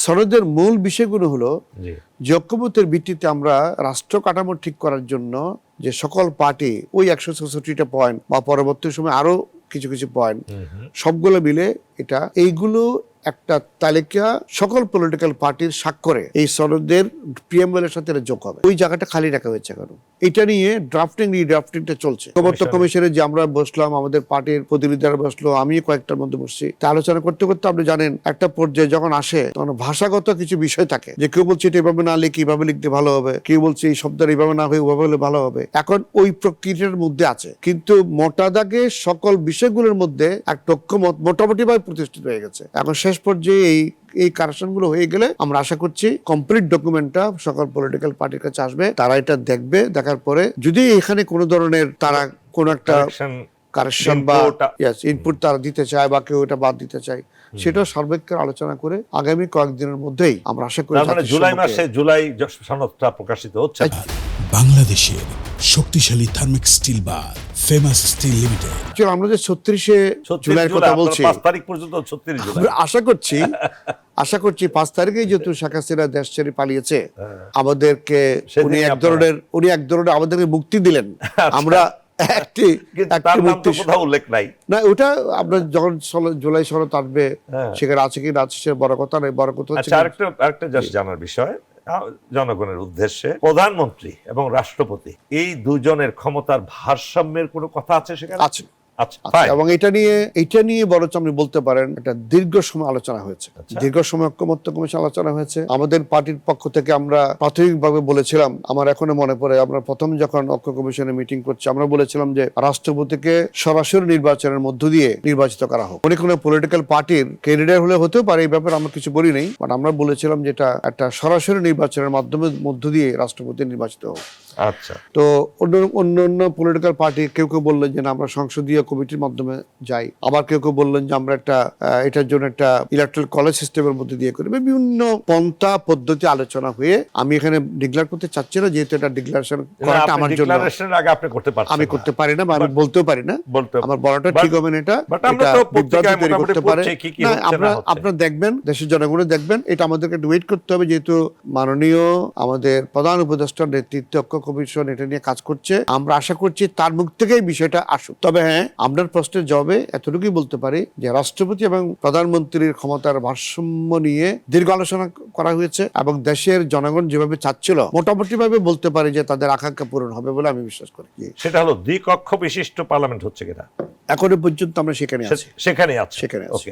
সনদের মূল বিষয়গুলো হলো যে ঐক্যমত্যের ভিত্তিতে আমরা রাষ্ট্র কাঠামো ঠিক করার জন্য যে সকল পার্টি ওই 166টা পয়েন্ট বা পরবর্তী সময় আরো কিছু কিছু পয়েন্ট সবগুলো মিলে এটা এইগুলো একটা তালিকা সকল পলিটিক্যাল পার্টির স্বাক্ষরে এই সনদের প্রিয়াম্বলের সাথে যোগ হবে। ওই জায়গাটা খালি রাখা হয়েছে এখন। এটা নিয়ে ড্রাফটিং রিড্রাফটিংটা চলছে। ঐক্যমত্য কমিশনে যে আমরা বসলাম, আমাদের পার্টির প্রতিনিধিরা বসলো, আমি কয়েকটার মধ্যে বসছি, তা আলোচনা করতে করতে আপনি জানেন একটা পর্যায়ে যখন আসে তখন ভাষাগত কিছু বিষয় থাকে যে কেউ বলছে এটা এভাবে না লিখে এইভাবে লিখতে ভালো হবে, কেউ বলছে এই শব্দটা এইভাবে না হয়ে ওভাবে হলে ভালো হবে। এখন ওই প্রক্রিয়ার মধ্যে আছে, কিন্তু মোটা দাগে সকল বিষয়গুলোর মধ্যে একটা ঐক্যমত মোটামুটি ভাবে প্রতিষ্ঠিত হয়ে গেছে। এখন শেষ পর্যায়ে এই কারেকশন গুলো হয়ে গেলে আমরা আশা করছি কমপ্লিট ডকুমেন্টটা সকল পলিটিক্যাল পার্টির কাছে আসবে, তারা এটা দেখবে, দেখার পরে যদি এখানে কোনো ধরনের তারা কোনো একটা কারেকশন বা ইনপুট তারা দিতে চায় বা কেউ এটা বাদ দিতে চায়, সেটা সর্বাধিক আলোচনা করে আগামী কয়েকদিনের মধ্যেই আমরা আশা করি জুলাই মাসে জুলাই সনদটা প্রকাশিত হচ্ছে। বাংলাদেশের শক্তিশালী থার্মিক স্টিল বার ফেমাস স্টিল লিমিটেড। আমরা যে 36শে জুলাইয়ের কথা বলছি, 5 তারিখ পর্যন্ত 36 জুলাই আশা করছি 5 তারিখেই যেহেতু শেখ হাসিনা দেশ ছেড়ে পালিয়েছে, আমাদেরকে উনি এক ধরনের আমাদেরকে মুক্তি দিলেন। আমরা উল্লেখ নাই না, ওটা আপনার যখন জুলাই সনদ আসবে সেখানে আছে কি না আছে সে বড় কথা নয়। বড় কথা হচ্ছে আরেকটা জাস্ট জানার বিষয় জনগণের উদ্দেশ্যে, প্রধানমন্ত্রী এবং রাষ্ট্রপতি এই দুজনের ক্ষমতার ভারসাম্যের কোনো কথা আছে সেখানে? আছে। এবং এটা নিয়ে বরঞ্চ আপনি বলতে পারেন এটা দীর্ঘ সময় আলোচনা হয়েছে, দীর্ঘ সময় ঐক্যমত্য কমিশন আলোচনা হয়েছে। আমাদের পার্টির পক্ষ থেকে আমরা প্রাথমিকভাবে বলেছিলাম, আমার এখনো মনে পড়ে, আমরা প্রথম যখন ঐক্য কমিশনে মিটিং করছি আমরা বলেছিলাম যে রাষ্ট্রপতিকে সরাসরি নির্বাচনের মধ্য দিয়ে নির্বাচিত করা হোক। কোনো পলিটিক্যাল পার্টির ক্যান্ডিডেট হলে হতেও পারে, এই ব্যাপারে আমরা কিছু বলি নাই, বাট আমরা বলেছিলাম যে এটা একটা সরাসরি নির্বাচনের মধ্য দিয়ে রাষ্ট্রপতি নির্বাচিত হোক। আচ্ছা, তো অন্য পলিটিক্যাল পার্টি কেউ বললেন যে না আমরা সংসদীয় কমিটির মাধ্যমে যাই, আবার কেউ বললেন যে আমরা এটার জন্য একটা ইলেকট্রাল কলেজ সিস্টেমের মধ্যে দিয়ে করি। বিভিন্ন পন্থা পদ্ধতি আলোচনা হয়ে আমি এখানে ডিক্লেয়ার করতে চাচ্ছি না, যেহেতু এটা ডিক্লারেশন করাটা আমার জন্য আমি করতে পারি না বা আমি বলতেও পারি না, আমার বলাটা ঠিক হবে না। এটা বিভ্রান্তি তৈরি করতে পারে। আপনারা দেখবেন, দেশের জনগণের দেখবেন, এটা আমাদেরকে ওয়েট করতে হবে, যেহেতু মাননীয় আমাদের প্রধান উপদেষ্টার নেতৃত্বে ঐক্য কমিশন এটা নিয়ে কাজ করছে। আমরা আশা করছি তার মুখ থেকেই বিষয়টা আসুক। তবে হ্যাঁ, আপনার প্রশ্নের জবাবে এতটুকুই বলতে পারি যে রাষ্ট্রপতি এবং প্রধানমন্ত্রীর ক্ষমতার ভারসাম্য নিয়ে দীর্ঘ আলোচনা করা হয়েছে এবং দেশের জনগণ যেভাবে চাচ্ছিল মোটামুটি ভাবে বলতে পারি যে তাদের আকাঙ্ক্ষা পূরণ হবে বলে আমি বিশ্বাস করি। সেটা হলো দ্বিকক্ষ বিশিষ্ট পার্লামেন্ট হচ্ছে কিনা, এখনো পর্যন্ত আমরা সেখানে আছি।